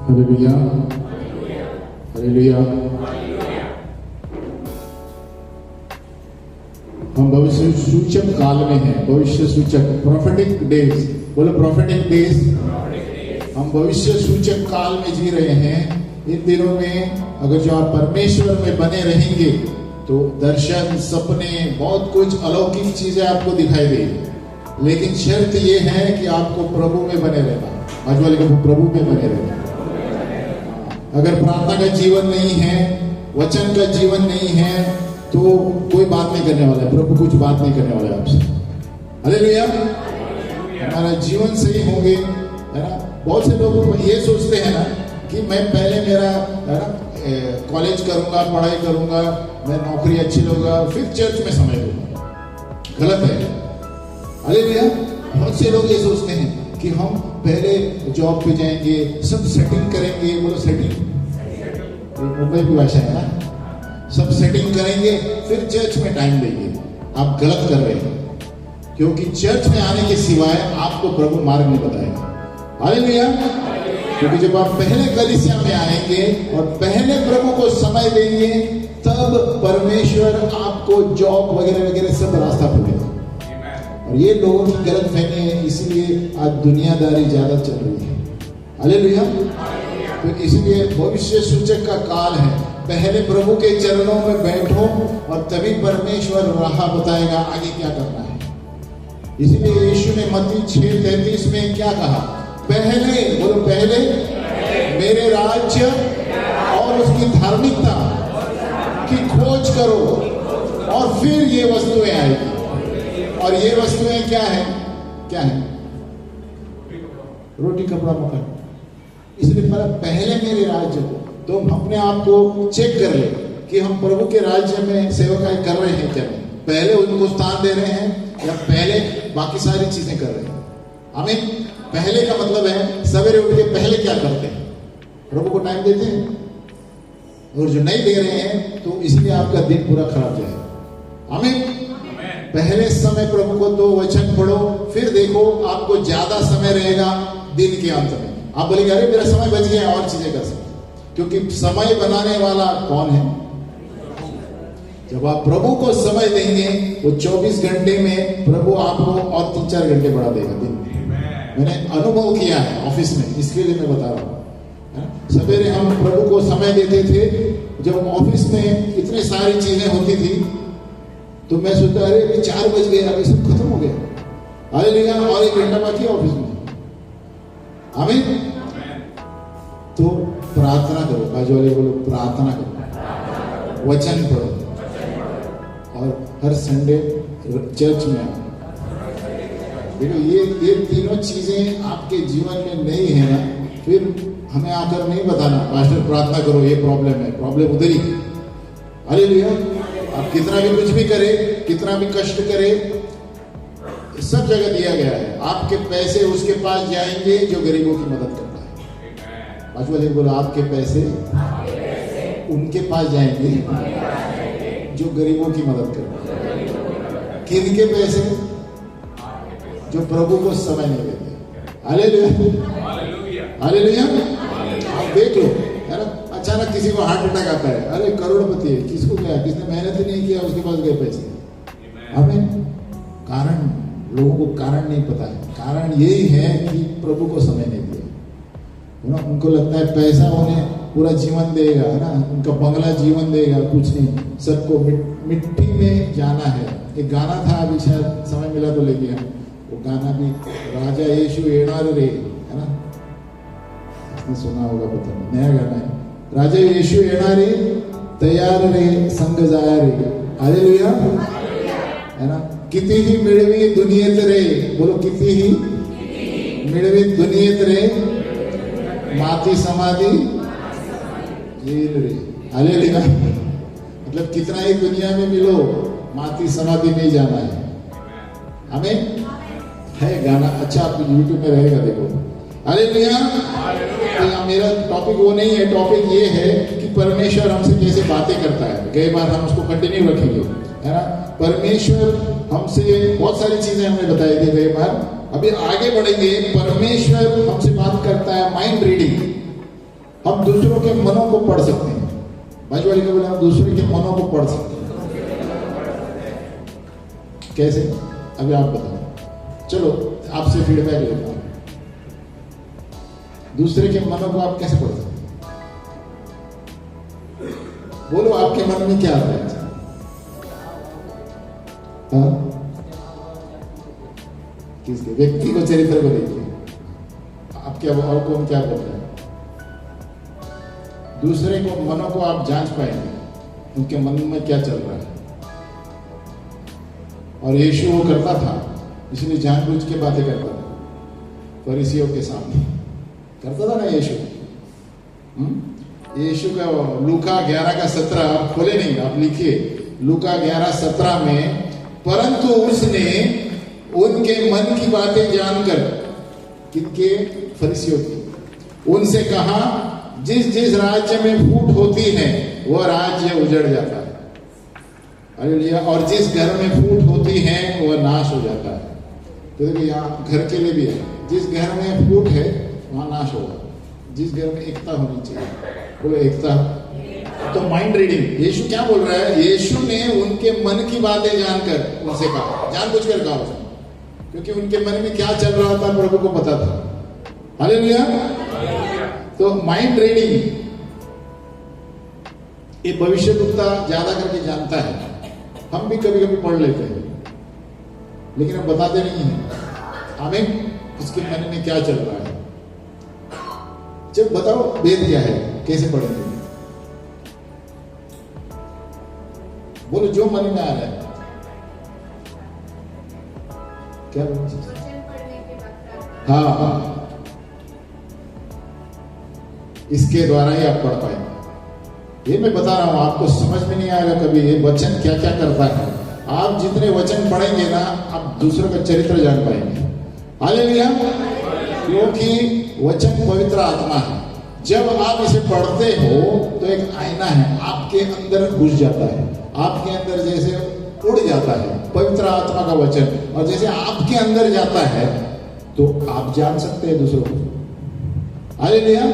Hallelujah, hallelujah. हम भविष्य सूचक काल में हैं, भविष्य सूचक, प्रोफेटिक डेज। बोलो प्रोफेटिक डेज। हम भविष्य सूचक काल में जी रहे हैं। इन दिनों में अगर जो आप परमेश्वर में बने रहेंगे तो दर्शन, सपने, बहुत कुछ अलौकिक चीजें आपको दिखाई देगी। लेकिन शर्त ये है कि आपको प्रभु में बने रहना। आज वाले को प्रभु में बने रहना। अगर प्रार्थना का जीवन नहीं है, वचन का जीवन नहीं है, तो कोई बात नहीं करने वाला है। प्रभु कुछ बात नहीं करने वाला है आपसे। हालेलुया। हमारा जीवन सही होंगे, है ना। बहुत से लोग ये सोचते हैं ना कि मैं पहले मेरा, है ना, कॉलेज करूंगा, पढ़ाई करूंगा, मैं नौकरी अच्छी लूंगा, फिर चर्च में समय दूंगा। गलत है। हालेलुया। बहुत से लोग ये सोचते हैं कि हम पहले जॉब पे जाएंगे, सब सेटिंग करेंगे। बोलो सेटिंग, मुंबई की भाषा है ना। सब सेटिंग करेंगे, फिर चर्च में टाइम देंगे। आप गलत कर रहे हैं, क्योंकि चर्च में आने के सिवाय आपको प्रभु मार्ग नहीं बताएगा। हालेलुया। क्योंकि जब आप पहले कलीसिया में आएंगे और पहले प्रभु को समय देंगे, तब परमेश्वर आपको जॉब वगैरह वगैरह सब रास्ता खोलेगा। और ये लोगों की गलत फहमी है, इसीलिए आज दुनियादारी ज्यादा चल रही है। हालेलुया। तो इसलिए भविष्य सूचक का काल है। पहले प्रभु के चरणों में बैठो और तभी परमेश्वर राह बताएगा आगे क्या करना है। इसीलिए यीशु ने मत्ती 6:33 में क्या कहा? पहले, बोलो पहले मेरे राज्य और उसकी धार्मिकता की खोज करो और फिर ये वस्तुएं आएगी। और ये वस्तुएं क्या है? क्या है? रोटी, कपड़ा, मकान। इसलिए पहले मेरे राज्य को, तो हम अपने आप को चेक कर ले कि हम प्रभु के राज्य में सेवकाई कर रहे हैं क्या नहीं। पहले उनको स्थान दे रहे हैं या पहले बाकी सारी चीजें कर रहे हैं। हमें पहले का मतलब है सवेरे उठ के पहले क्या करते हैं? प्रभु को टाइम देते हैं। और जो नहीं दे रहे हैं तो इसलिए आपका दिन पूरा खराब जाएगा। हमें पहले समय प्रभु को तो वचन पढ़ो, फिर देखो आपको ज्यादा समय रहेगा दिन के अंत में। आप बोलेंगे अरे मेरा समय बच गया, और चीजें कर सकते। क्योंकि समय बनाने वाला कौन है? जब आप प्रभु को समय देंगे, वो 24 घंटे में प्रभु आपको और 3-4 घंटे बढ़ा देगा दिन में। मैंने अनुभव किया है ऑफिस में, इसके लिए मैं बता रहा हूँ। सवेरे हम प्रभु को समय देते थे, जब ऑफिस में इतनी सारी चीजें होती थी तो मैं सोचता अरे 4 बज गए, अभी सब खत्म हो गया। हालेलुया। और 1 घंटा बाकी है ऑफिस में। आमीन। तो प्रार्थना करो। बाजू वाले बोलो प्रार्थना करो, वचन पढ़ो और हर संडे चर्च में आओ। देखो ये तीनों चीजें आपके जीवन में नहीं है ना, फिर हमें आकर नहीं बताना पास्टर प्रार्थना करो, ये प्रॉब्लम है। प्रॉब्लम उधर ही। हालेलुया। आप कितना भी कुछ भी करें, कितना भी कष्ट करें, सब जगह दिया गया है। आपके पैसे उसके पास जाएंगे जो गरीबों की मदद करता है। बाजू वाले बोलो आपके पैसे उनके पास जाएंगे जो गरीबों की मदद करता है। किनके पैसे? जो प्रभु को समय नहीं देते। Hallelujah, hallelujah. आप देख लो, है ना, अचानक किसी को हार्ट अटैक आता है, अरे करोड़पति है, किसको क्या, किसने मेहनत ही नहीं किया, उसके पास गए पैसे। हमें कारण, लोगों को कारण नहीं पता है। कारण यही है कि प्रभु को समय नहीं दिया, है ना। उनको लगता है पैसा उन्हें पूरा जीवन देगा, है ना, उनका बंगला जीवन देगा। कुछ नहीं, सबको मिट्टी में जाना है। एक गाना था, अभी शायद समय मिला तो ले लिया। वो गाना भी राजा यीशु येणार रे, है ना, आपने सुना होगा, पता नहीं, नया गाना है। राजा यीशु येणार रे, तैयार रे, संग जाया रे। हालेलुया, है ना। कितीही मिळवी दुनियेत रे, बोलो कितीही मिळवी दुनियेत रे, माती समाधि जेल रे। हालेलुया। मतलब कितना ही दुनिया में मिलो, माती समाधि नहीं जाना है। हमें है गाना अच्छा, आप यूट्यूब में रहेगा, देखो। हालेलुया। तो मेरा टॉपिक वो नहीं है। टॉपिक ये है कि परमेश्वर हमसे कैसे बातें करता है। कई बार हम उसको कंटिन्यू रखेंगे, है ना। परमेश्वर हमसे बहुत सारी चीजें हमने बताई थी कई बार। अभी आगे बढ़ेंगे। परमेश्वर हमसे बात करता है माइंड रीडिंग। हम दूसरों के मनों को पढ़ सकते हैं। बाजू वाले को बोले हम दूसरों के मनों को पढ़ सकते हैं। कैसे? अभी आप बताओ। चलो आपसे फीडबैक लेता हूं। दूसरे के मनों को आप कैसे पढ़ सकते हैं? बोलो आपके मन में क्या आता है? हाँ? किसके? व्यक्ति को, चरित्र को देखिए। आप क्या और कौन क्या बोल रहे हैं? दूसरे को मनों को आप जांच पाएंगे, उनके मन में क्या चल रहा है। और यीशु वो करता था, इसलिए जानबूझ के बातें करता था फरीसियों के सामने। करता था ना यीशु। यीशु का लूका 11:17 आप खोले नहीं, आप लिखिए लूका 11:17 में, परंतु उसने उनके मन की बातें जानकर, किनके? फरीसियों की, उनसे कहा, जिस जिस राज्य में फूट होती है वह राज्य उजड़ जाता है, हालेलुया, और जिस घर में फूट होती है वह नाश हो जाता है। तो देखिए यहाँ घर के लिए भी है, जिस घर में फूट है वहां नाश होगा, जिस घर में एकता होनी चाहिए वो एकता। तो माइंड रीडिंग, यीशु क्या बोल रहा है? यीशु ने उनके मन की बातें जानकर उनसे कहा, जानबूझकर कहा उसने, क्योंकि उनके मन में क्या चल रहा था प्रभु को पता था। हालेलुया। तो माइंड रीडिंग, ये भविष्यवक्ता ज्यादा करके जानता है। हम भी कभी कभी पढ़ लेते हैं, लेकिन हम बताते नहीं हैं हमें उसके मन में क्या चल रहा है। जब बताओ वेद क्या है, कैसे पढ़ेंगे? बोलो जो मन में आ रहा है। क्या बोलो? हाँ, इसके द्वारा ही आप पढ़ पाएंगे। ये मैं बता रहा हूं, आपको समझ में नहीं आएगा कभी ये वचन क्या क्या करता है। आप जितने वचन पढ़ेंगे ना, आप दूसरों का चरित्र जान पाएंगे। हालेलुया। क्योंकि वचन पवित्र आत्मा है। जब आप इसे पढ़ते हो तो एक आईना है, आपके अंदर घुस जाता है, आपके अंदर जैसे उड़ जाता है पवित्र आत्मा का वचन, और जैसे आपके अंदर जाता है तो आप जान सकते हैं दूसरों को। हालेलुया।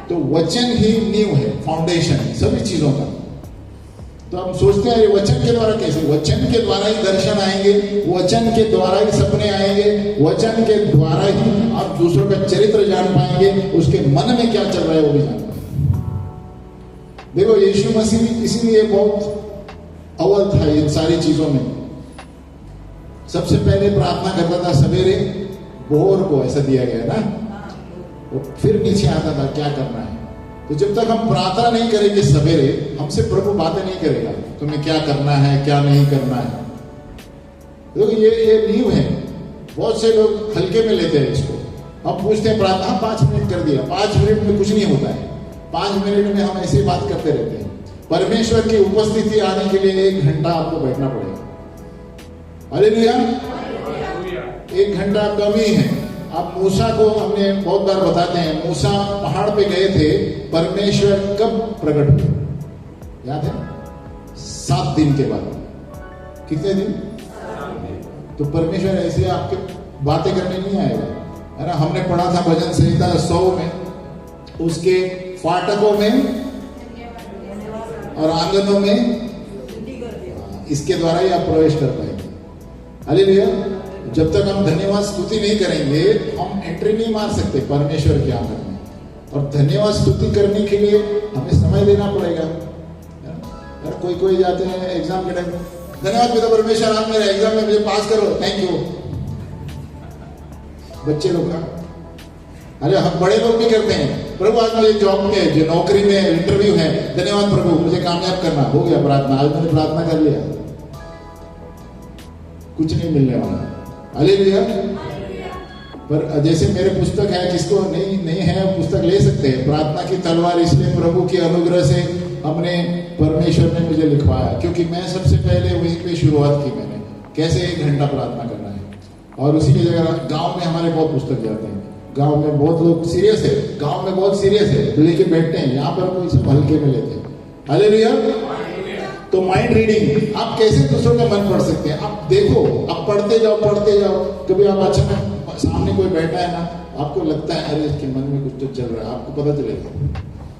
तो वचन ही नींव है, फाउंडेशन है सभी चीजों का। तो हम सोचते हैं वचन के द्वारा कैसे? वचन के द्वारा ही दर्शन आएंगे, वचन के द्वारा ही सपने आएंगे, वचन के द्वारा ही आप दूसरों का चरित्र जान पाएंगे, उसके मन में क्या चल रहा है वो भी जान पाएंगे। देखो यीशु मसीह इसीलिए बहुत अव्वल था इन सारी चीजों में। सबसे पहले प्रार्थना करता था सवेरे, भोर को ऐसा दिया गया ना, फिर नीचे आता था क्या करना है। तो जब तक हम प्रार्थना नहीं करेंगे सवेरे, हमसे प्रभु बातें नहीं करेगा तुम्हें क्या करना है क्या नहीं करना है। देखो ये नींव है। बहुत से लोग हल्के में लेते हैं इसको। हम पूछते हैं प्रार्थना 5 मिनट कर दिया, 5 मिनट में कुछ नहीं होता है। 5 मिनट में हम ऐसी बात करते रहते हैं। परमेश्वर की उपस्थिति आने के लिए 1 घंटा आपको बैठना पड़ेगा। हालेलुया। 1 घंटा कम ही है। आप मूसा को हमने बहुत बार बताते हैं, मूसा पहाड़ पे गए थे, परमेश्वर कब प्रकट हुए याद है? 7 दिन के बाद। कितने दिन? तो परमेश्वर ऐसे आपके बातें करने नहीं आएगा, है ना। हमने पढ़ा था भजन संहिता 100 में, उसके फाटकों में और आंगनों में, इसके द्वारा ही आप प्रवेश कर पाएंगे। हालेलुया। जब तक हम धन्यवाद स्तुति नहीं करेंगे, हम एंट्री नहीं मार सकते परमेश्वर के आंगन में। और धन्यवाद स्तुति करने के लिए हमें समय देना पड़ेगा। यार कोई जाते हैं एग्जाम के टाइम, धन्यवाद पिता परमेश्वर आप मेरे एग्जाम में मुझे पास करो, थैंक यू। बच्चे लोग का, अरे हम बड़े लोग भी करते हैं, प्रभु आज मुझे जॉब के जो नौकरी में इंटरव्यू है, धन्यवाद प्रभु मुझे कामयाब करना, हो गया प्रार्थना, आज मैंने प्रार्थना कर लिया, कुछ नहीं मिलने वाला। हालेलुया। पर जैसे मेरे पुस्तक है, जिसको नहीं है पुस्तक ले सकते हैं, प्रार्थना की तलवार, इसलिए प्रभु के अनुग्रह से हमने, परमेश्वर ने मुझे लिखवाया, क्योंकि मैं सबसे पहले वहीं पे शुरुआत की मैंने, कैसे 1 घंटा प्रार्थना करना है। और उसी की जगह गांव में हमारे बहुत पुस्तक जाते हैं, गांव में बहुत लोग सीरियस है, गांव में बहुत सीरियस है तो लेके बैठते हैं, यहाँ पर कोई सब हल्के में लेते हैं। हालेलुया। तो माइंड रीडिंग, आप कैसे दूसरों का मन पढ़ सकते हैं? आप देखो, आप पढ़ते जाओ। कभी आप अचानक सामने कोई बैठा है ना, आपको लगता है अरे इसके मन में कुछ तो चल रहा है, आपको पता चलेगा।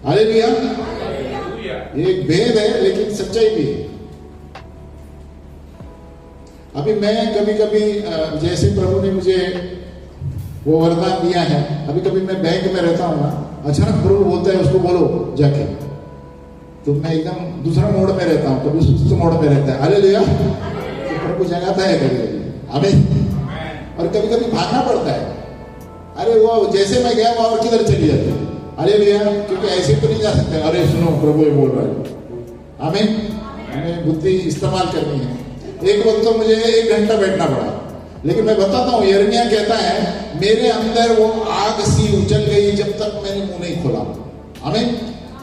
हालेलुया। ये एक भेद है लेकिन सच्चाई भी है। अभी मैं कभी कभी जैसे प्रभु ने मुझे वो वरदान दिया है, अभी कभी मैं बैंक में रहता हूँ ना, अचानक प्रभु बोलता है उसको बोलो जाके, तो मैं एकदम दूसरा मोड में रहता हूँ, कभी सुस्त मोड में रहता है। हालेलुया। तो प्रभु जगाता है कभी कभी हमें, और कभी कभी भागना पड़ता है। अरे वो जैसे मैं गया वो और किधर चली जाती है। हालेलुया। क्योंकि ऐसे तो नहीं जा सकते, अरे सुनो प्रभु ये बोल रहा है। हमें बुद्धि इस्तेमाल करनी है। एक वक्त तो मुझे 1 घंटा बैठना पड़ा, लेकिन मैं बताता हूँ, यिर्मयाह कहता है मेरे अंदर वो आग सी उछल गई जब तक मैंने मुंह नहीं खोला। आमीन।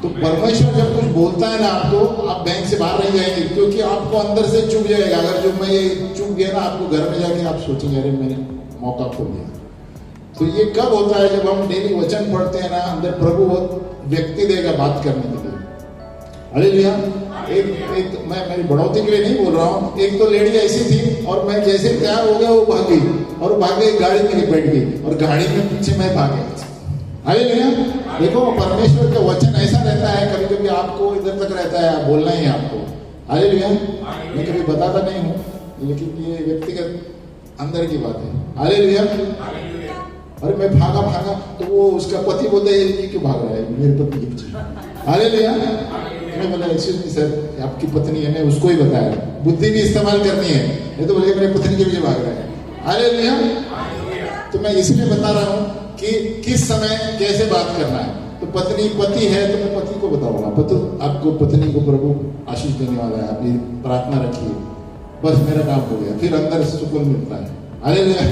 तो परमेश्वर जब कुछ बोलता है ना आपको, आप बैंक से बाहर नहीं जाएंगे, क्योंकि आपको अंदर से चुभ जाएगा। अगर जो मैं ये चुभ गया ना, आपको घर में जाके आप सोचेंगे अरे मैंने मौका खो दिया। तो ये कब होता है? जब हम डेली वचन पढ़ते हैं ना, अंदर प्रभु वो व्यक्ति देगा बात करने के लिए। हालेलुया। एक मैं मेरी बढ़ोतरी के लिए नहीं बोल रहा हूँ, एक तो लेडी ऐसी थी और मैं जैसे तैयार हो गया वो भाग गई, और वो भाग गई गाड़ी में बैठ गई, और गाड़ी में पीछे मैं भाग गया। हालेलुया। देखो परमेश्वर का वचन ऐसा रहता है, कभी कभी आपको इधर तक रहता है, बोलना ही आपको। हालेलुया। मैं कभी बताता नहीं हूँ, लेकिन ये व्यक्तिगत अंदर की बात है। हालेलुया। अरे मैं भागा तो वो उसका पति बोलता है ये क्यों भाग रहा है मेरे पत्नी के पीछे। हालेलुया। मैं बोला एक्सक्यूज मी सर, आपकी पत्नी है, मैं उसको ही बताया, बुद्धि भी इस्तेमाल करनी है, नहीं तो बोले मेरे पत्नी के पीछे भाग रहा है। हालेलुया। तो मैं इसलिए बता रहा हूँ कि किस समय कैसे बात करना है। तो पति है तो मैं पति को बताऊंगा, आपको पत्नी को प्रभु आशीष देने वाला है, आप ये प्रार्थना रखिए, बस मेरा काम हो गया, फिर अंदर से सुकून मिलता है। हालेलुया।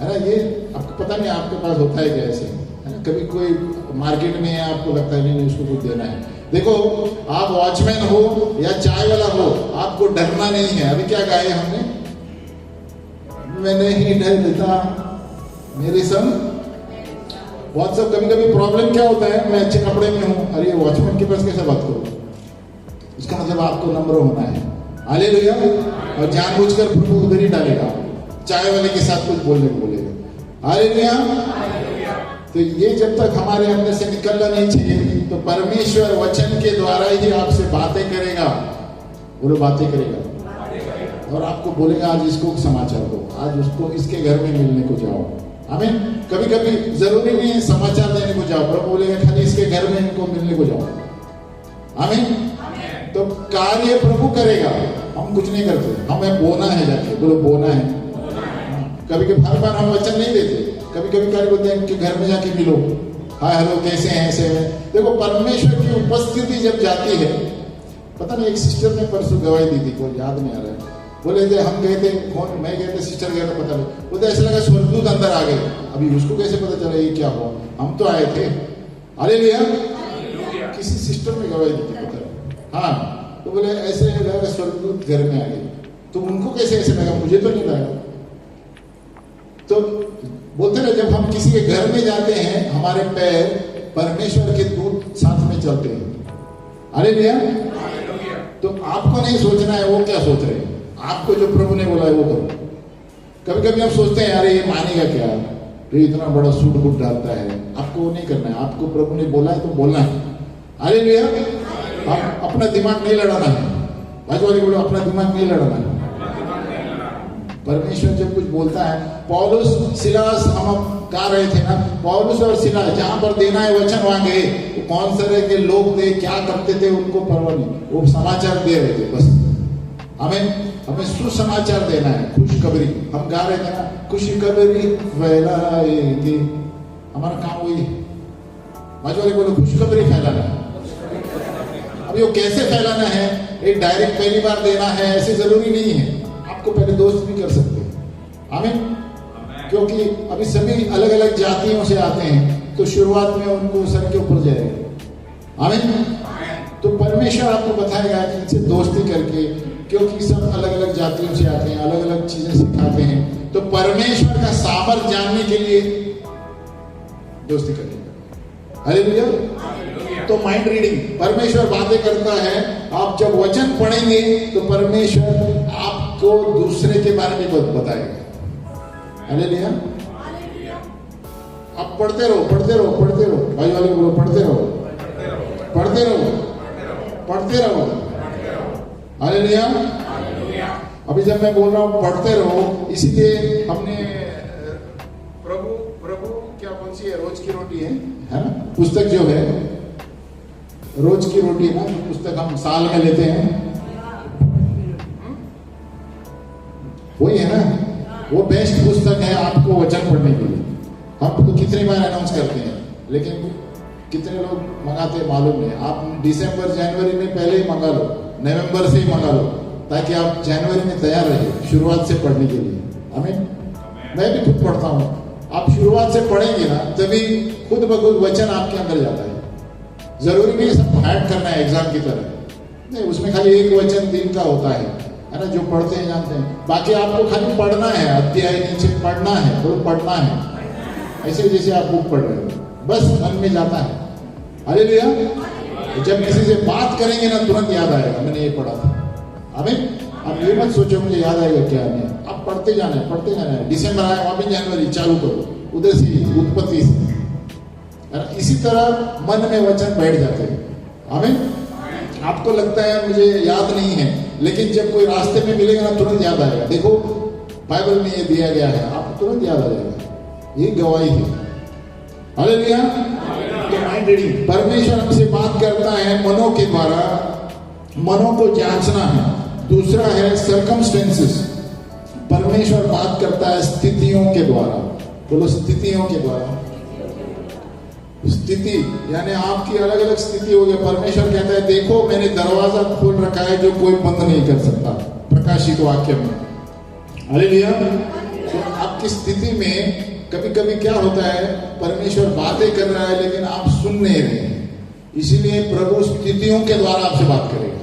है ना, ये आपको पता नहीं आपके पास होता है क्या ऐसे, है ना? कभी कोई मार्केट में है, आपको लगता है नहीं उसको कुछ देना है। देखो आप वॉचमैन हो या चाय वाला हो, आपको डरना नहीं है। अभी क्या गाए हमने, मैं नहीं डरता मेरे संग। व्हाट्सएप कभी कभी प्रॉब्लम क्या होता है, मैं अच्छे कपड़े में हूँ, अरे वॉचमैन के पास कैसे बात करूँ? इसका मतलब आपको नम्र होना है। हालेलुया। और जानबूझकर प्रभु उधर ही डालेगा, चाय वाले के साथ कुछ बोलने को बोलेगा। हालेलुया। तो ये जब तक हमारे अंदर से निकलना नहीं चाहिए, तो परमेश्वर वचन के द्वारा ही आपसे बातें करेगा। बोलो बातें करेगा, और आपको बोलेगा आज इसको समाचार दो, आज उसको इसके घर में मिलने को जाओ। आमीन। कभी कभी जरूरी नहीं है समाचार देने को जाओ, प्रभु बोलेगा खाली इसके घर में इनको मिलने को जाओ। आमीन। तो कार्य प्रभु करेगा, हम कुछ नहीं करते, हमें बोना है जाके। बोलो बोना है। कभी कभी हर बार हम वचन नहीं देते, कभी कभी कार्य बोलते हैं इनके घर में जाके मिलो, हाय हेलो कैसे हैं ऐसे हैं। देखो परमेश्वर की उपस्थिति जब जाती है, पता नहीं एक सिस्टर ने परसों गवाही दी थी, कोई याद नहीं आ रहा है, बोले थे हम गए थे, कौन मैं गए थे, सिस्टर गए थे, पता नहीं, बोलते ऐसा लगा स्वर्गदूत अंदर आ गए। अभी उसको कैसे पता चला ये क्या हुआ, हम तो आए थे। हालेलुया। किसी सिस्टर ने गवाही दी थी, पता। हाँ, तो बोले ऐसे लगा स्वर्गदूत घर में आ गए। तो उनको कैसे ऐसे लगा, मुझे तो नहीं लगा। तो बोलते ना जब हम किसी के घर में जाते हैं, हमारे पैर परमेश्वर के दूत साथ में चलते हैं। हालेलुया। तो आपको नहीं सोचना है वो क्या सोच रहे हैं, आपको जो प्रभु ने बोला है वो करो। कभी कभी आप सोचते हैं यार ये मानेगा क्या, ये इतना बड़ा सूट बूट डालता है, आपको वो नहीं करना है, आपको प्रभु ने बोला है तो बोलना है। हालेलुया। आप अपना दिमाग नहीं लड़ाना है, बाजू वाले बोलो अपना दिमाग नहीं लड़ाना है। परमेश्वर जब कुछ बोलता है, पौलुस सिलास हम गा रहे थे ना, पौलुस और सिलास जहां पर देना है वचन वहां गए, तो कौन सा के लोग थे, क्या करते थे उनको परवाह नहीं, वो समाचार दे रहे थे बस। हमें सुसमाचार देना है, खुशखबरी। हम गा रहे थे ना, खुशखबरी फैलाएंगे, हमारा काम वही। बाजू वाले बोलो खुशखबरी फैलाना है। अब ये कैसे फैलाना है, एक डायरेक्ट पहली बार देना है ऐसे जरूरी नहीं है, आपको पहले दोस्त भी कर सकते हैं। आमीन। क्योंकि अभी सभी अलग अलग जातियों से आते हैं, तो शुरुआत में उनको सर के ऊपर जाएगा। आमीन। तो परमेश्वर आपको बताएगा कि इनसे दोस्ती करके, क्योंकि सब अलग अलग जातियों से आते हैं, अलग अलग चीजें सिखाते हैं, तो परमेश्वर का सामर्थ जानने के लिए दोस्ती करेगा। हालेलुया। तो माइंड रीडिंग, परमेश्वर बातें करता है, आप जब वचन पढ़ेंगे तो परमेश्वर आपको दूसरे के बारे में बताएगा। हालेलुया। आप पढ़ते रहो, पढ़ते रहो, पढ़ते रहो। भाई वाले को बोलो पढ़ते रहो, पढ़ते रहो, पढ़ते रहो। हालेलुया। अभी जब मैं बोल रहा हूँ पढ़ते रहो, इसीलिए हमने प्रभु प्रभु क्या कौन सी है, रोज की रोटी है ना, पुस्तक जो है रोज की रोटी ना, पुस्तक हम साल में लेते हैं, वही है ना, वो बेस्ट पुस्तक है आपको वचन पढ़ने के लिए। हम तो कितनी बार अनाउंस करते हैं, लेकिन कितने लोग मंगाते मालूम नहीं। आप दिसंबर जनवरी में पहले ही मंगा लो, नवंबर से ही मंगा लो, ताकि आप जनवरी में तैयार रहिए शुरुआत से पढ़ने के लिए। आमीन। मैं भी खुद पढ़ता हूँ। आप शुरुआत से पढ़ेंगे ना, तभी खुद ब खुद वचन आपके अंदर जाता है। जरूरी नहीं सब ऐड करना है एग्जाम की तरह, नहीं, उसमें खाली एक वचन दिन का होता है ना, जो पढ़ते हैं जानते हैं। बाकी आपको खाली पढ़ना है, अध्याय नीचे पढ़ना है, तो पढ़ना है, ऐसे जैसे आप बुक पढ़ रहे हो, बस मन में जाता है। हालेलुया। जब किसी से बात करेंगे ना, तुरंत याद आएगा मैंने ये पढ़ा था। आमीन। आप ये मत सोचो मुझे याद आएगा क्या नहीं, आप पढ़ते जाना है, पढ़ते जाना है। दिसंबर आया, वहां भी जनवरी चालू करो, उधर से उत्पत्ति से। इसी तरह मन में वचन बैठ जाते हैं। आमीन। आपको लगता है मुझे याद नहीं है, लेकिन जब कोई रास्ते में मिलेगा ना, तुरंत याद आएगा। देखो बाइबल में ये दिया गया है, आपको तुरंत याद आ जाएगा। ये गवाही है। हालेलुया। तो माइंड रीडिंग, परमेश्वर हमसे बात करता है मनों के द्वारा, मनों को जांचना है। दूसरा है सर्कमस्टेंसेस, परमेश्वर बात करता है स्थितियों के द्वारा। बोलो स्थितियों के द्वारा। स्थिति यानी आपकी अलग अलग स्थिति हो गई। परमेश्वर कहता है देखो मैंने दरवाजा खोल रखा है जो कोई बंद नहीं कर सकता, प्रकाशित वाक्य में। हालेलुया। तो आपकी स्थिति में कभी कभी क्या होता है, परमेश्वर बातें कर रहा है लेकिन आप सुन नहीं रहे हैं, इसीलिए प्रभु स्थितियों के द्वारा आपसे बात करेगा।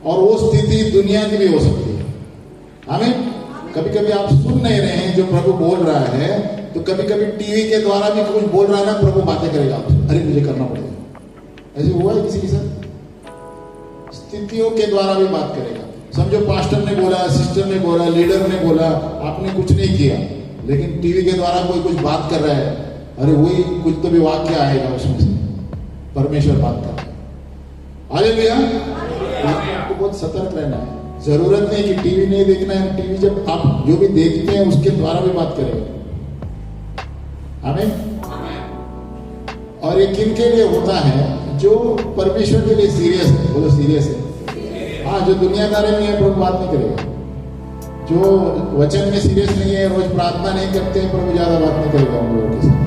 और वो स्थिति दुनिया की भी हो सकती है। आमीन। कभी कभी आप सुन नहीं रहे हैं जो प्रभु बोल रहा है, तो कभी कभी टीवी के द्वारा भी कुछ बोल रहा है ना, प्रभु बातें करेगा आपसे, अरे मुझे करना पड़ेगा। ऐसे हुआ है किसी के साथ? स्थितियों के द्वारा भी बात करेगा। समझो पास्टर ने बोला, सिस्टर ने बोला, लीडर ने बोला, आपने कुछ नहीं किया, लेकिन टीवी के द्वारा कोई कुछ बात कर रहा है, अरे वही कुछ तो भी वाक्य आएगा उसमें से, परमेश्वर बात कर रहा है। हालेलुया। आपको बहुत सतर्क रहना है। जरूरत नहीं कि टीवी नहीं देखना है, टीवी जब आप जो भी देखते हैं उसके द्वारा भी बात करेगा। आमीन। और ये किन के लिए होता है? जो परमेश्वर के लिए सीरियस है। बोलो सीरियस है। हाँ, जो दुनियादारी में है प्रभु बात नहीं करेगा। जो वचन में सीरियस नहीं है, रोज प्रार्थना नहीं करते हैं, प्रभु ज्यादा बात नहीं करेगा उन लोगों के साथ।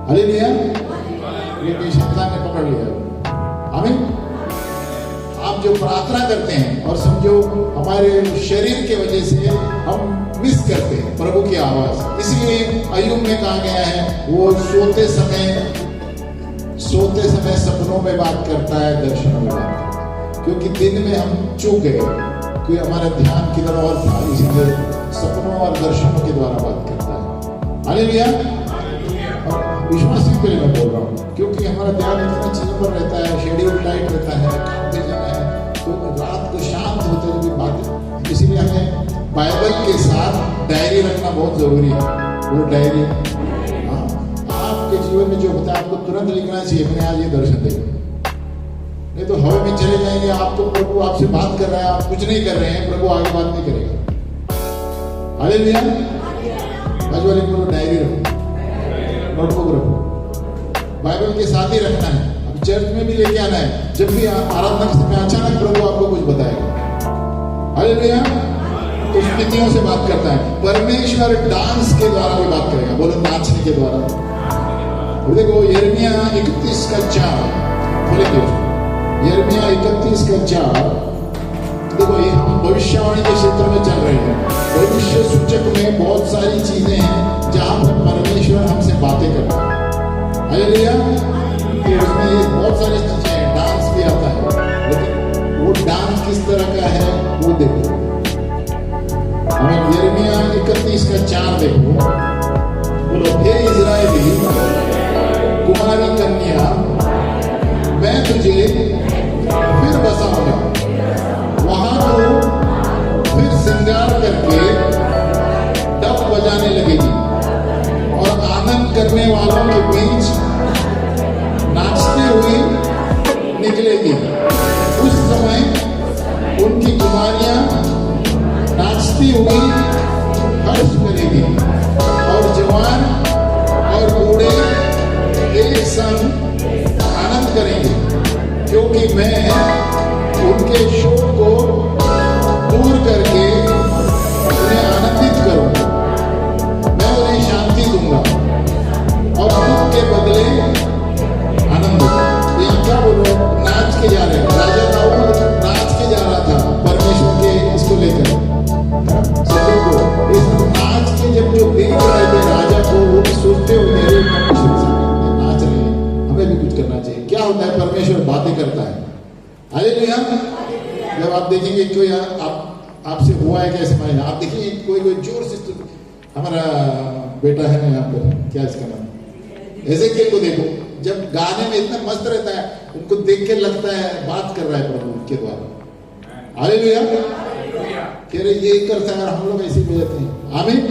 हालेलुया। ये शैतान ने पकड़ लिया। आमीन। आप जो प्रार्थना करते हैं और समझो हमारे शरीर के वजह से हम मिस करते हैं प्रभु की आवाज, इसलिए अय्यूब में कहा गया है वो सोते समय सपनों में बात करता है, दर्शनों में बात करता है। क्योंकि दिन में हम चूक गए, क्योंकि हमारा ध्यान किधर और था, इसीलिए सपनों और दर्शनों के द्वारा बात करता है। हालेलुया। विश्वासी के लिए मैं बोल रहा हूँ, क्योंकि हमारा ध्यान इतनी चीजों पर रहता है, शेड्यूल टाइट रहता है, काम पे जाना है, तो रात को शांत होते हुए बातें। इसीलिए हमें बाइबल के साथ डायरी रखना बहुत जरूरी है। वो डायरी, हाँ, आपके जीवन में जो होता है आपको तुरंत लिखना चाहिए, मैंने आज ये दर्शन देखा। नहीं तो हवा में चले जाएंगे, आपको प्रभु आपसे बात कर रहा है, आप कुछ नहीं कर रहे हैं, प्रभु आगे बात नहीं करेगा। हालेलुया। आज वाले को डायरी रखो, नोटबुक रखो, बाइबल के साथ ही रखना है। अब चर्च में भी लेके आना है, जब भी आराधना के समय अचानक प्रभु आपको कुछ बताएगा। हालेलुया। तो स्थितियों से बात करता है। परमेश्वर डांस के द्वारा भी बात करेगा। बोलो नाचने के द्वारा। देखो यिर्मयाह 31:4 बोले, यिर्मयाह 31:4। देखो ये हम भविष्यवाणी के क्षेत्र में चल रहे हैं। भविष्य सूचक में बहुत सारी चीजें हैं जहां पर परमेश्वर हमसे बातें करता है। हालेलुया। तो उसमें ये बहुत सारी चीजें हैं, डांस भी आता है, लेकिन वो डांस किस तरह का है वो देखो। हमें यिर्मयाह 31:4 देखो। बोलो हे इज़राइली कुमारी कन्या, मैं तुझे फिर बसाऊंगा, वहां तो फिर श्रृंगार करके डफ बजाने लगेगी और आनंद करने वालों परमेश्वर बातें करता है। हालेलुया। जब आप देखेंगे कोई आपसे हुआ है कैसे मायने, आप देखेंगे कोई जोर से, हमारा बेटा है ना यहाँ पर, क्या इसका नाम, एजेकिएल को देखो, जब गाने में इतना मस्त रहता है, उनको देख के लगता है बात कर रहा है प्रभु के द्वारा। हालेलुया। कह रहे ये करता है, हम लोग ऐसे ही बजाते हैं। आमीन।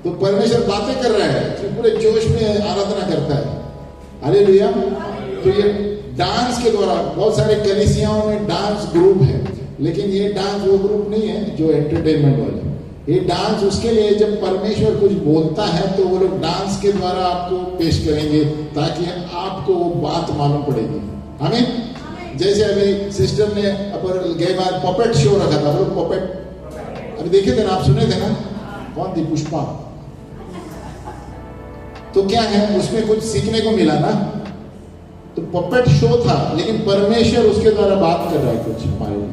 तो परमेश्वर बातें कर रहा है, तो पूरे जोश में आराधना करता है। हालेलुया। तो ये डांस के द्वारा, बहुत सारे कलीसियाओं में डांस ग्रुप है, लेकिन ये डांस वो ग्रुप नहीं है जो एंटरटेनमेंट वाले। ये डांस उसके लिए, जब परमेश्वर कुछ बोलता है तो वो लोग डांस के द्वारा आपको पेश करेंगे, ताकि आपको वो बात मालूम पड़ेगी। हमें जैसे अभी सिस्टर ने गए बार पपेट शो रखा था, वो पपेट अभी देखे थे ना, आप सुने थे ना, कौन थी, पुष्पा। तो क्या है, उसमें कुछ सीखने को मिला ना, तो पपेट शो था, लेकिन परमेश्वर उसके द्वारा बात कर रहा है कुछ हमारे लिए।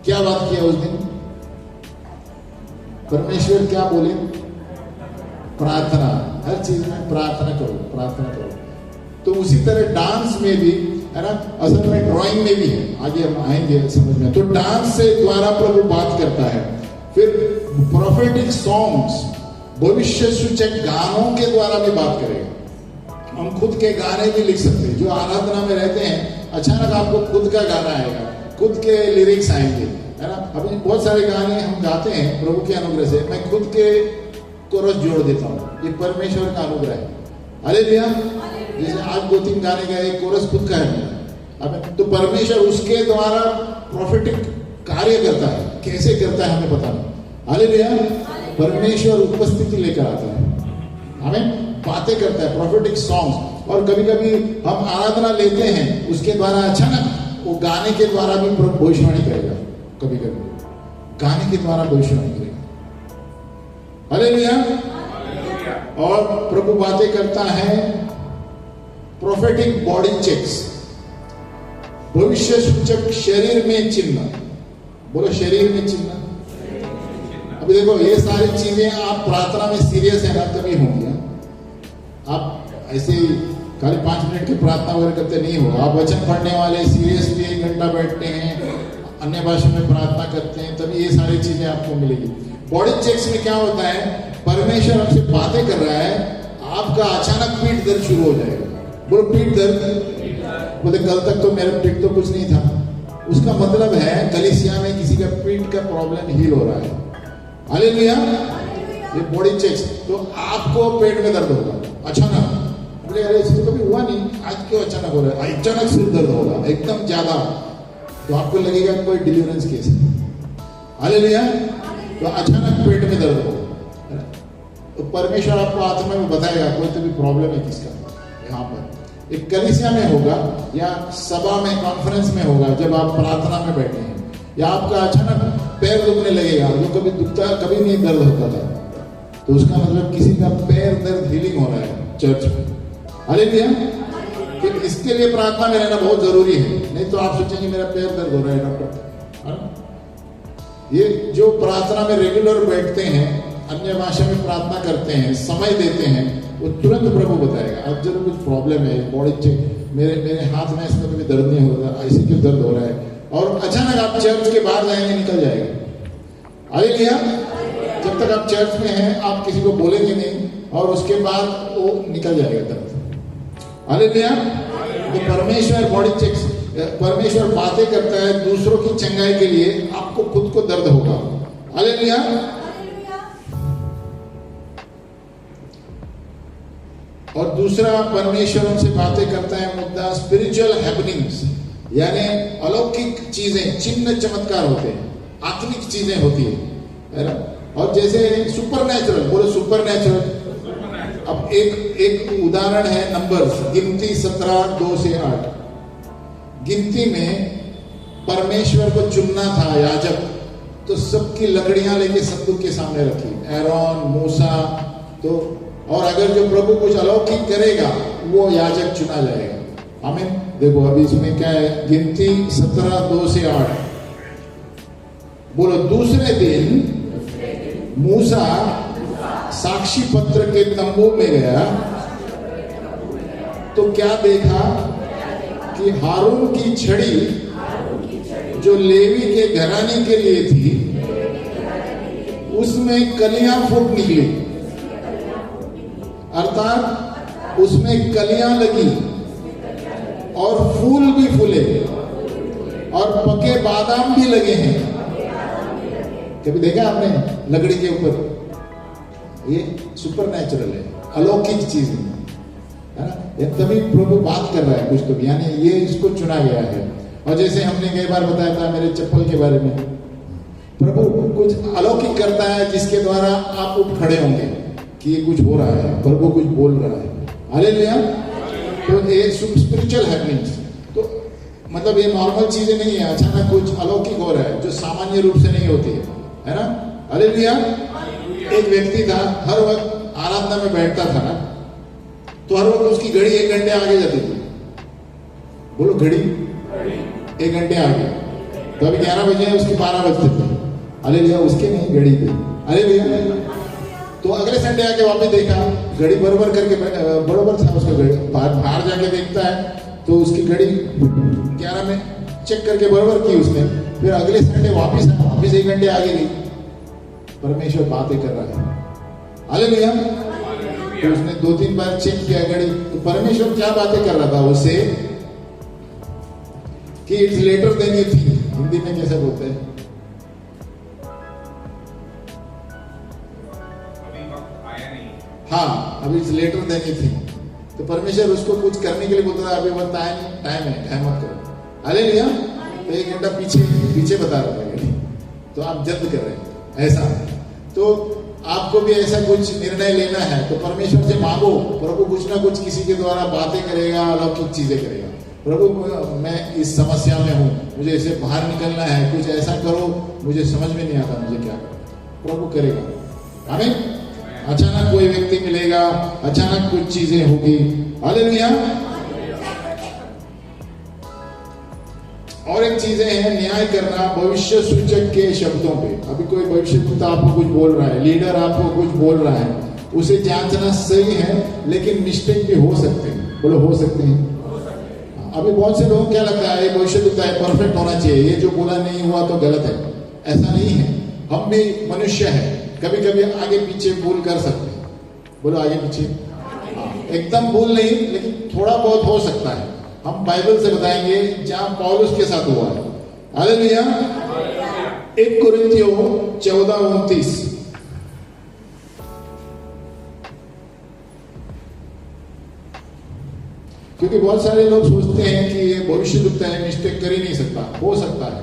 क्या बात किया उस दिन परमेश्वर, क्या बोले, प्रार्थना, हर चीज में प्रार्थना करो, प्रार्थना करो। तो उसी तरह डांस में भी है ना, असल में ड्राइंग में भी है, आगे हम आएंगे समझ में। तो डांस से द्वारा प्रभु बात करता है। फिर प्रोफेटिक सॉन्ग्स, भविष्य सूचक गानों के द्वारा भी बात करेगा। हम खुद के गाने भी लिख सकते हैं, जो आराधना में रहते हैं, अचानक आपको खुद का गाना आएगा, खुद के लिरिक्स आएंगे, है ना। अभी बहुत सारे गाने हम गाते हैं प्रभु के अनुग्रह से, मैं खुद के कोरस जोड़ देता हूँ, ये परमेश्वर का अनुग्रह है। हालेलुया। जैसे आज 2-3 गाने गाए, कोरस खुद का है। अब तो परमेश्वर उसके द्वारा प्रोफेटिक कार्य करता है, कैसे करता है हमें पता नहीं। हालेलुया। परमेश्वर उपस्थिति लेकर आता है, हमें बातें करता है, प्रोफेटिक सॉन्ग्स। और कभी कभी हम आराधना लेते हैं, उसके द्वारा अचानक वो गाने के द्वारा भी भविष्यवाणी करेगा, कभी कभी गाने के द्वारा भविष्यवाणी करेगा। हालेलुया। और प्रभु बातें करता है, प्रोफेटिक बॉडी चेक्स, भविष्य सूचक शरीर में चिन्ह। बोलो शरीर में चिन्ह। अभी देखो, ये सारी चीजें आप प्रार्थना में सीरियस है ना, तभी होंगी। आप ऐसे खाली 5 मिनट की प्रार्थना वगैरह करते नहीं हो, आप वचन पढ़ने वाले सीरियसली 1 घंटा बैठते हैं, अन्य भाषा में प्रार्थना करते हैं, तभी ये सारी चीजें आपको मिलेगी। बॉडी चेक्स में क्या होता है, परमेश्वर हमसे बातें कर रहा है, आपका अचानक पीठ दर्द शुरू हो जाएगा। बोलो पीठ दर्द। बोले कल तक तो मेरा पीठ तो कुछ नहीं था, उसका मतलब है कलीसिया में किसी का पीठ का प्रॉब्लम हील हो रहा है। हालेलुया। ये बॉडी चेक्स, तो आपको पेट में दर्द होगा अचानक, बोले अरे इसको कभी हुआ नहीं, आज क्यों अचानक हो रहा है, अचानक सिर दर्द होगा एकदम ज्यादा, तो आपको लगेगा कोई डिलीवरेंस केस है। हालेलुया। तो अचानक पेट में दर्द होगा, तो परमेश्वर आपको आत्मा में बताएगा कोई तो भी प्रॉब्लम है किसका। यहाँ पर एक कलीसिया में होगा, या सभा में, कॉन्फ्रेंस में होगा, जब आप प्रार्थना में बैठे हैं, या आपका अचानक पैर दुखने लगेगा, जो कभी दुखता कभी नहीं दर्द होता था, तो उसका मतलब किसी का पैर दर्द हीलिंग हो रहा है चर्च में। हालेलुया। तो इसके लिए प्रार्थना में रहना बहुत जरूरी है, नहीं तो आप सोचेंगे मेरा पैर दर्द हो रहा है डॉक्टर। ये जो प्रार्थना में रेगुलर बैठते हैं, अन्य भाषा में प्रार्थना करते हैं, समय देते हैं, वो तुरंत प्रभु बताएगा। अब जब कुछ प्रॉब्लम है, बॉडी चेक, मेरे हाथ में इसमें कभी दर्द नहीं होता, ऐसे क्यों दर्द हो रहा है, और अचानक आप चर्च के बाहर जाएंगे, निकल जाएगा। हालेलुया। जब तक आप चर्च में हैं, आप किसी को बोलेंगे नहीं, और उसके बाद वो निकल जाएगा दर्द। हालेलुया। तो परमेश्वर बॉडी चेक्स, परमेश्वर बातें करता है दूसरों की चंगाई के लिए, आपको खुद को दर्द होगा। हालेलुया। और दूसरा परमेश्वर हमसे बातें करता है मुद्दा स्पिरिचुअल हैपनिंग्स, यानी अलौकिक चीजें, चिन्ह चमत्कार होते हैं, आत्मिक चीजें होती है ना। और जैसे सुपर नेचुरल, बोलो सुपर नेचुरल। अब एक उदाहरण है नंबर्स, गिनती 17:2-8। गिनती में परमेश्वर को चुनना था याजक, तो सबकी लकड़ियां लेके सत्तू के सामने रखी, एरोन, मूसा। तो और अगर जो प्रभु कुछ अलौकिक करेगा, वो याजक चुना जाएगा। आमीन। देखो अभी इसमें क्या है, गिनती 17:2-8। बोलो दूसरे दिन मूसा साक्षी पत्र के तंबू में गया, तो क्या देखा कि कि हारून की छड़ी जो लेवी के घराने के लिए थी, उसमें कलियां फूट निकली, अर्थात उसमें कलियां लगी और फूल भी फूले और पके बादाम भी लगे हैं। कभी देखा आपने लकड़ी के ऊपर? ये सुपर नेचुरल है, अलौकिक चीज है ना। ये तभी प्रभु बात कर रहा है कुछ तो, यानी ये इसको चुना गया है। और जैसे हमने कई बार बताया था मेरे चप्पल के बारे में, प्रभु कुछ अलौकिक करता है जिसके द्वारा आप उठ खड़े होंगे कि ये कुछ हो रहा है, प्रभु कुछ बोल रहा है। हालेलुया। तो ये स्पिरिचुअल हैपनिंग्स, तो मतलब ये नॉर्मल चीजें नहीं है, अचानक कुछ अलौकिक हो रहा है जो सामान्य रूप से नहीं होती है ना। हालेलुया। एक व्यक्ति था, हर वक्त आराधना में बैठता था ना, तो हर वक्त उसकी घड़ी 1 घंटे आगे जाती थी। बोलो, घड़ी 1 घंटे आगे। तो अभी 11 बजे उसके 12 बजते थे। हालेलुया। उसके नहीं, घड़ी पे। हालेलुया। तो अगले संडे आके वापस देखा, घड़ी बरोबर करके बरोबर था उसका घड़ी। बाहर जाके देखता है तो उसकी घड़ी 11 में चेक करके बरोबर की उसने। फिर अगले संडे वापस 1 घंटे आगे गई। परमेश्वर बातें कर रहा है। हालेलुया। तो उसने 2-3 बार चेक किया घड़ी, तो परमेश्वर क्या बातें कर रहा था उससे कि it's later than you think. Hindi में कैसे बोलते हैं? हाँ, अभी it's later than you think. तो परमेश्वर उसको कुछ करने के लिए बोलता था, अभी वक्त आया नहीं, टाइम है, टाइम मत करो। हालेलुया। तो 1 घंटा पीछे बता रहा था, तो आप जल्द कर रहे हैं ऐसा। तो आपको भी ऐसा कुछ निर्णय लेना है तो परमेश्वर से मांगो, प्रभु कुछ ना कुछ किसी के द्वारा बातें करेगा, अलौकिक चीजें करेगा। प्रभु मैं इस समस्या में हूँ, मुझे इससे बाहर निकलना है, कुछ ऐसा करो, मुझे समझ में नहीं आता मुझे क्या करो। प्रभु करेगा। आमीन। अचानक कोई व्यक्ति मिलेगा, अचानक कुछ चीजें होगी। हालेलुया। और एक चीजें हैं न्याय करना भविष्य सूचक के शब्दों पे। अभी कोई भविष्यवक्ता आपको कुछ बोल रहा है, लीडर आपको कुछ बोल रहा है, उसे जांचना सही है, लेकिन मिस्टेक भी हो सकते हैं। बोलो, हो सकते हैं। अभी बहुत से लोगों को क्या लगता है, ये भविष्यवक्ता है, परफेक्ट होना चाहिए, ये जो बोला नहीं हुआ तो गलत है। ऐसा नहीं है। हम भी मनुष्य हैं, कभी कभी आगे पीछे भूल कर सकते हैं। बोलो, आगे पीछे। एकदम भूल नहीं, लेकिन थोड़ा बहुत हो सकता है। हम बाइबल से बताएंगे जहां पौलुस के साथ हुआ है। हालेलुया। 1 कुरिन्थियों 14:29। क्योंकि बहुत सारे लोग सोचते हैं कि ये भविष्यवक्ता है, मिस्टेक कर ही नहीं सकता। हो सकता है,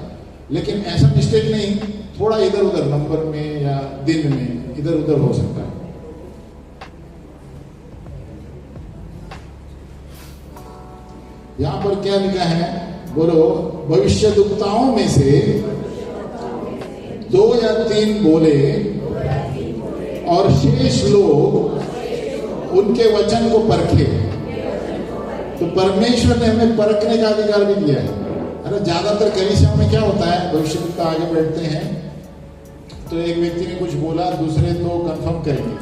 लेकिन ऐसा मिस्टेक नहीं, थोड़ा इधर उधर नंबर में या दिन में इधर उधर हो सकता है। यहां पर क्या लिखा है? बोलो, भविष्यवक्ताओं में से 2 या 3 बोले और शेष लोग उनके वचन को परखे। तो परमेश्वर ने हमें परखने का अधिकार भी दिया है। अरे ज्यादातर कलीसियाओं में क्या होता है, भविष्यवक्ता आगे बैठते हैं तो एक व्यक्ति ने कुछ बोला, दूसरे तो कंफर्म करेंगे।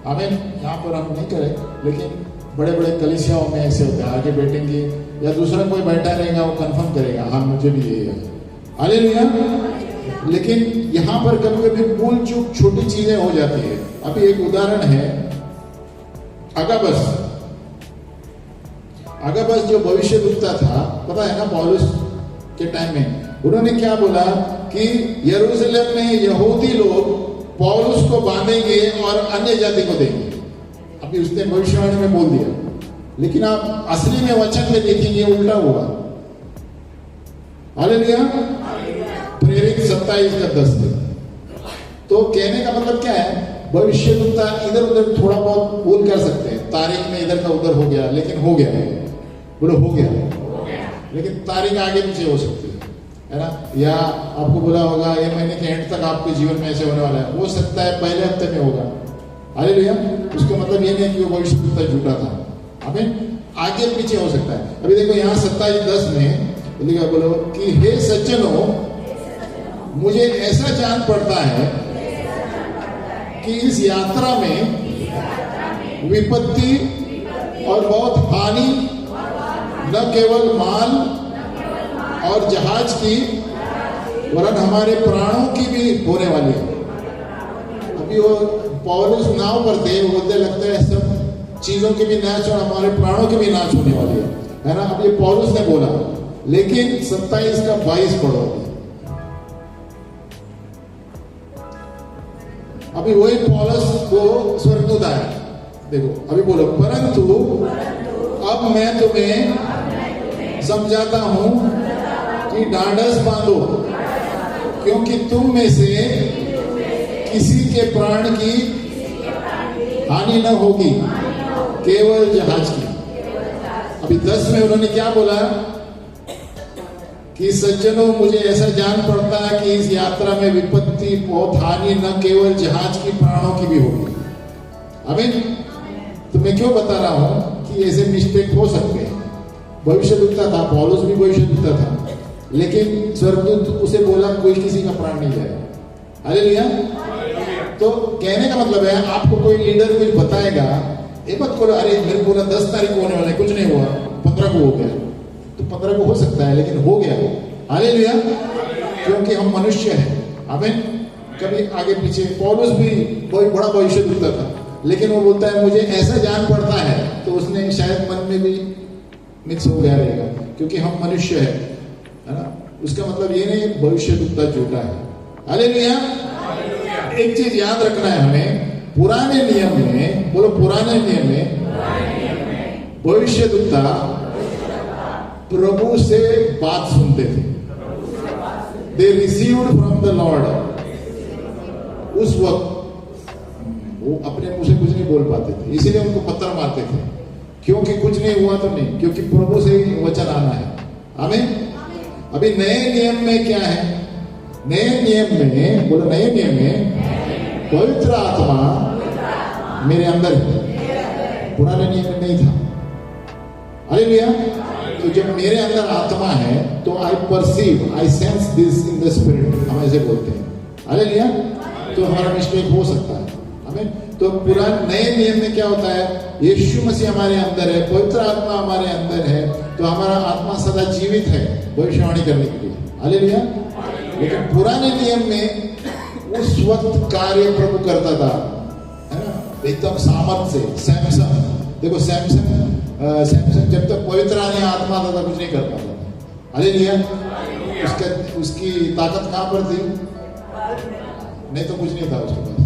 आमीन। यहाँ पर हम नहीं करें, लेकिन बड़े बड़े कलीसियाओं में ऐसे होता है, आगे बैठेंगे या दूसरा कोई बैठा रहेगा, वो कंफर्म करेगा, हाँ मुझे भी यही है। हालेलुया। लेकिन यहाँ पर कभी कभी भूल चूक छोटी चीजें हो जाती है। अभी एक उदाहरण है, अगाबस जो भविष्यवक्ता था, पता है ना, पौलुस के टाइम में उन्होंने क्या बोला कि यरूशलेम में यहूदी लोग पौलुस को बांधेंगे और अन्य जाति को देंगे। अभी उसने भविष्यवाणी में बोल दिया, लेकिन आप असली में वचन में देखेंगे उल्टा हुआ। हालेलुया। प्रेरित 27:10। तो कहने का मतलब क्या है, भविष्यवक्ता इधर उधर थोड़ा बहुत भूल कर सकते हैं, तारीख में इधर का उधर हो गया, लेकिन हो गया। बोलो, हो गया। लेकिन तारीख आगे पीछे हो सकती है ना। या आपको बोला होगा ये महीने के एंड तक आपके जीवन में ऐसे होने वाला है, हो सकता है पहले हफ्ते में होगा। हालेलुया। उसका मतलब ये नहीं कि वो भविष्यवक्ता झूठा था। आमीन। आगे पीछे हो सकता है। अभी देखो यहाँ 27:10 में लिखा, बोलो कि हे सज्जनों, मुझे ऐसा जान पड़ता है कि इस यात्रा में विपत्ति और बहुत हानि न केवल माल और जहाज की वरन हमारे प्राणों की भी होने वाली है। अभी वो पौलुस नाव पर थे, वो बोलते लगता है सब चीजों की भी नाश और हमारे प्राणों की भी नाश होने वाली है ना। अब ये पौलुस ने बोला, लेकिन 27 का 22 पढ़ो। अभी वही पौलुस को स्वर्गदूत आया, देखो अभी बोलो, परंतु अब मैं तुम्हें समझाता हूं कि ढाढ़स बांधो, क्योंकि तुम में से किसी के प्राण की हानि न होगी, केवल जहाज की। अभी 10 में उन्होंने क्या बोला कि सज्जनों, मुझे ऐसा जान पड़ता है कि इस यात्रा में विपत्ति बहुत हानि न केवल जहाज की प्राणों की भी होगी। आमीन। तो मैं क्यों बता रहा हूं कि ऐसे मिस्टेक हो सकते हैं। भविष्यद्वक्ता था, पौलुस भी भविष्यद्वक्ता था, लेकिन स्वर्गदूत उसे बोला कोई किसी का प्राण नहीं जाएगा। हालेलुया। तो कहने का मतलब है, आपको कोई लीडर कुछ बताएगा, ये मत बोलो अरे मेरे को 10 तारीख को होने वाला है, कुछ नहीं हुआ, 15 को हो गया। तो 15 को हो सकता है, लेकिन हो गया। हालेलुया। क्योंकि हम मनुष्य हैं। आमीन। कभी आगे पीछे, पौलुस भी कोई बड़ा भविष्यद्वक्ता था, लेकिन वो बोलता है मुझे ऐसा जान पड़ता है, तो उसने शायद मन में भी मिक्स हो गया रहेगा, क्योंकि हम मनुष्य है ना। उसका मतलब ये नहीं भविष्यद्वक्ता झूठा है। हालेलुया। एक चीज याद रखना है हमें, पुराने नियम में, बोलो पुराने नियम में भविष्यद्वक्ता प्रभु से बात सुनते थे। They received from the Lord. उस वक्त वो अपने मुंह से कुछ नहीं बोल पाते थे, इसीलिए उनको पत्थर मारते थे, क्योंकि कुछ नहीं हुआ तो नहीं, क्योंकि प्रभु से ही वचन आना है। आमीन। अभी नए नियम में क्या है? नए नियम में, बोलो नए नियम में पवित्र आत्मा मेरे अंदर है, पुराने नियम में नहीं था। हालेलुया। तो जब मेरे अंदर आत्मा है तो आई perceive, I sense this in the spirit, हम ऐसे बोलते हैं। हालेलुया। तो हमारा मिस्टेक हो सकता है। हमें तो पुराने नए नियम में क्या होता है? यीशु मसीह हमारे अंदर है, पवित्र आत्मा हमारे अंदर है, तो हमारा आत्मा सदा जीवित है भविष्यवाणी करने के लिए। हालेलुया। लेकिन पुराने नियम में उस वक्त कार्य प्रभु करता था, है ना, एकदम सामर्थ से। सैमसन देखो, सैमसन जब तक पवित्र आत्मा आता था कुछ नहीं कर पाता था। हालेलुया। उसकी ताकत कहां पर थी? नहीं तो कुछ नहीं था उसके पास,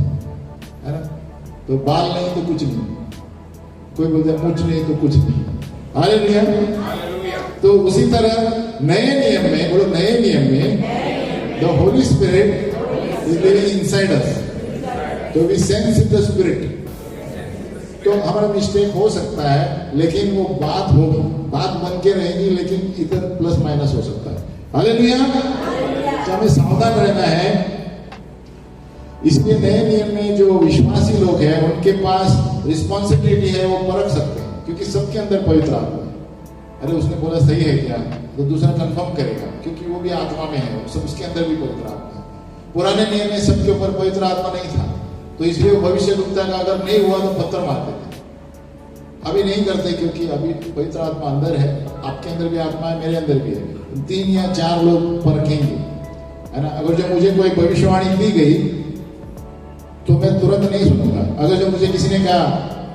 है ना। तो बाल नहीं तो कुछ नहीं, कोई बोलता है मुझ नहीं तो कुछ नहीं। हालेलुया। तो उसी तरह नए नियम में, बोलो नए नियम में, the holy spirit is living inside us, तो we sense in the spirit. तो हमारा मिस्टेक हो सकता है, लेकिन वो बात होगी, बात बन के रहेगी, लेकिन इधर प्लस माइनस हो सकता है। हालेलुया। तो हमें सावधान रहना है। इसलिए नए नियम में जो विश्वासी लोग हैं उनके पास रिस्पॉन्सिबिलिटी है, वो परख सकते हैं, क्योंकि सबके अंदर पवित्र आत्मा है। अरे उसने बोला सही है क्या, तो दूसरा कंफर्म करेगा, क्योंकि वो भी आत्मा में है, सब उसके अंदर भी पवित्र आत्मा है। पुराने नियम में सबके ऊपर पवित्र आत्मा नहीं था, तो इसलिए वो भविष्यद्वक्ता का अगर नहीं हुआ तो पत्थर मारते थे। अभी नहीं करते, क्योंकि अभी पवित्र आत्मा अंदर है, आपके अंदर भी आत्मा है, मेरे अंदर भी है। 3 या 4 लोग परखेंगे, है ना। अगर जो मुझे कोई भविष्यवाणी दी गई तो मैं तुरंत नहीं सुनूंगा। अगर जो मुझे किसी ने कहा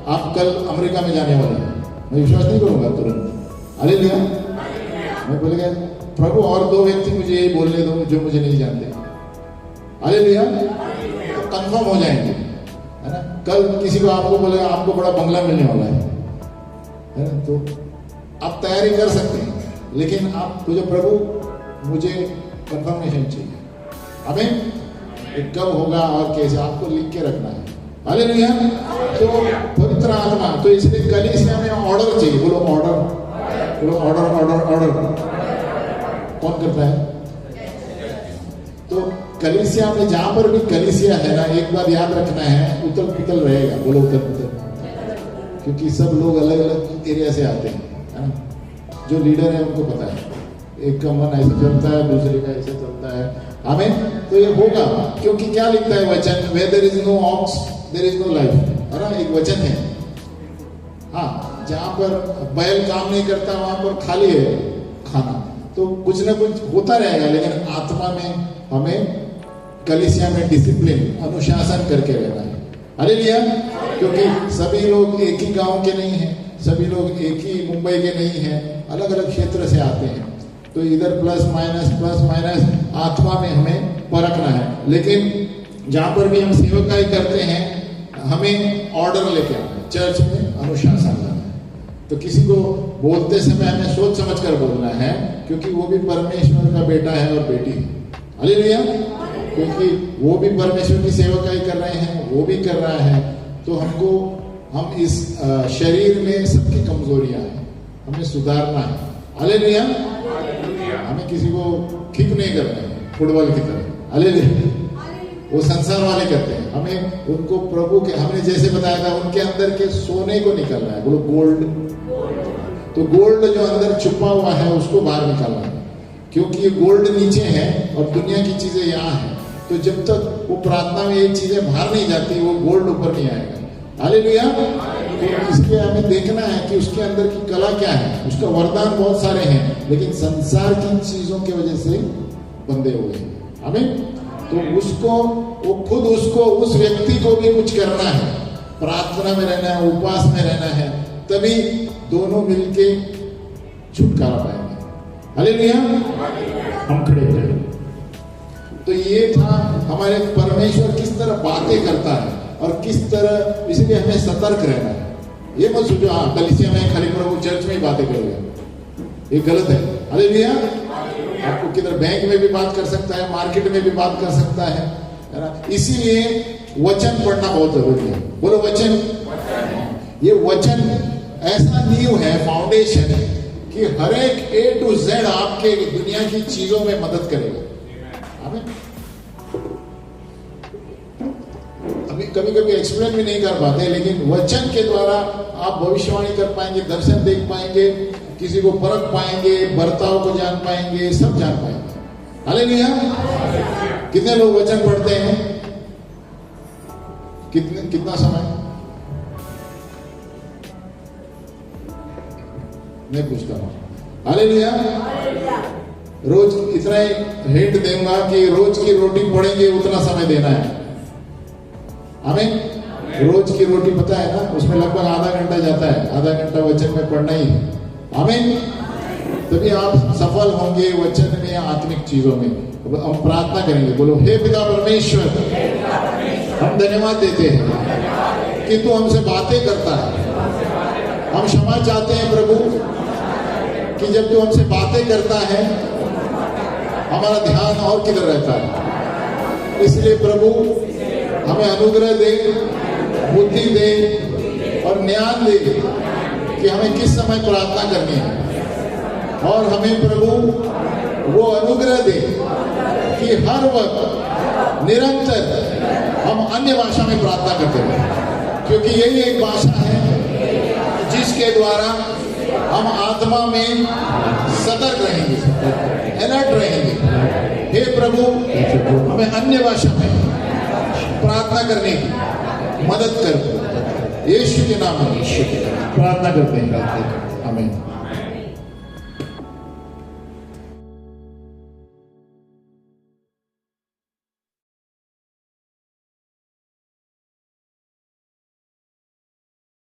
आप कल अमेरिका में जाने वाले हैं, मैं विश्वास नहीं करूंगा तुरंत। हालेलुया। मैं बोलेगा प्रभु और 2 व्यक्ति मुझे यही बोलने दो जो मुझे नहीं जानते। हालेलुया। तो कंफर्म हो जाएंगे, है ना। कल किसी को आपको बोलेगा आपको बड़ा बंगला मिलने वाला है ना, तो आप तैयारी कर सकते हैं, लेकिन आप तुझे प्रभु मुझे कंफर्मेशन चाहिए। हमें कब होगा और कैसे, आपको लिख के रखना है। हालेलुया। तो पवित्र आत्मा, तो इसलिए कलीसिया में ऑर्डर चाहिए। बोलो ऑर्डर, बोलो ऑर्डर, ऑर्डर, ऑर्डर। कौन करता है? तो कलीसिया में जहां पर भी कलीसिया है ना, एक बात याद रखना है, उतल पुतल रहेगा। बोलो उतल पुतल, क्योंकि सब लोग अलग अलग एरिया से आते हैं, है ना। जो लीडर है उनको पता है, एक का मन ऐसे चलता है, दूसरे का ऐसे चलता है। हमें तो ये होगा, क्योंकि क्या लिखता है वचन? Where there is no ox, there is no life, है ना। एक वचन है। हाँ, जहाँ पर बैल काम नहीं करता वहां पर खाली है खाना। तो कुछ ना कुछ होता रहेगा, लेकिन आत्मा में हमें कलीसिया में डिसिप्लिन, अनुशासन करके रहना है। हालेलुया। क्योंकि सभी लोग एक ही गांव के नहीं हैं, सभी लोग एक ही मुंबई के नहीं हैं, अलग अलग क्षेत्र से आते हैं। तो इधर प्लस माइनस आत्मा में हमें परखना है। लेकिन जहां पर भी हम सेवकाई करते हैं हमें ऑर्डर लेके आना है, चर्च में अनुशासन लाना है। तो किसी को बोलते समय हमें सोच समझ कर बोलना है, क्योंकि वो भी परमेश्वर का बेटा है और बेटी है। हालेलुया। क्योंकि वो भी परमेश्वर की सेवकाई कर रहे हैं, वो भी कर रहा है। तो हम इस शरीर में सबकी कमजोरियां हैं, हमें सुधारना है। हालेलुया। हमें किसी को किक नहीं करना है फुटबॉल की तरह। हालेलुया। वो संसार वाले करते हैं, हमें उनको प्रभु के, हमने जैसे बताया था, उनके अंदर के सोने को निकालना है, बोलो गोल्ड। तो गोल्ड जो अंदर छुपा हुआ है उसको बाहर निकालना है, क्योंकि ये गोल्ड नीचे है और दुनिया की चीजें यहाँ है। तो जब तक वो प्रार्थना में ये चीजें बाहर नहीं जाती, वो गोल्ड ऊपर नहीं आएगा। हालेलुया। तो इसलिए हमें देखना है कि उसके अंदर की कला क्या है। उसका वरदान बहुत सारे हैं, लेकिन संसार की चीजों की वजह से बंधे हुए हैं। हमें तो उसको उस व्यक्ति को भी कुछ करना है, प्रार्थना में रहना है, उपवास में रहना है, तभी दोनों मिलके छुटकारा पाएंगे। हालेलुया। हम खड़े करें। तो ये था हमारे परमेश्वर किस तरह बातें करता है और किस तरह, इसलिए हमें सतर्क रहना है। ये मत सोचो हाँ कलीसिया में खाली प्रभु चर्च में ही बातें करेगा, ये गलत है। हालेलुया। आपको किधर बैंक में भी बात कर सकता है, मार्केट में भी बात कर सकता है ना। इसीलिए वचन पढ़ना बहुत जरूरी है। बोलो वचन। ये वचन ऐसा नींव है, फाउंडेशन है, कि हर एक A to Z आपके दुनिया की चीजों में मदद करेगा। अभी कभी कभी एक्सप्लेन भी नहीं कर पाते, लेकिन वचन के द्वारा आप भविष्यवाणी कर पाएंगे, दर्शन देख पाएंगे, किसी को परख पाएंगे, बर्ताव को जान पाएंगे, सब जान पाएंगे। हालेलुया। कितने लोग वचन पढ़ते हैं? कितना समय? मैं पूछता हूं। हालेलुया। रोज इतना हिंट दूंगा कि रोज की रोटी पढ़ेंगे उतना समय देना है हमें। रोज की रोटी पता है ना, उसमें लगभग आधा घंटा जाता है, आधा घंटा वचन में पढ़ना ही है। आमीन। तभी आप सफल होंगे वचन में, आत्मिक चीजों में। हम प्रार्थना करेंगे, बोलो हे पिता परमेश्वर, हम धन्यवाद देते हैं कि तू हमसे बातें करता है। हम क्षमा चाहते हैं प्रभु कि जब तू हमसे बातें करता है हमारा ध्यान और किधर रहता है। इसलिए प्रभु हमें अनुग्रह दे, बुद्धि दे और ज्ञान दे कि हमें किस समय प्रार्थना करनी है। और हमें प्रभु वो अनुग्रह दे कि हर वक्त निरंतर हम अन्य भाषा में प्रार्थना करते रहें, क्योंकि यही एक भाषा है जिसके द्वारा हम आत्मा में सतर्क रहेंगे, अलर्ट रहेंगे। हे प्रभु हमें अन्य भाषा में प्रार्थना करने की मदद कर, यीशु के नाम में प्रार्थना करते हैं। आमीन।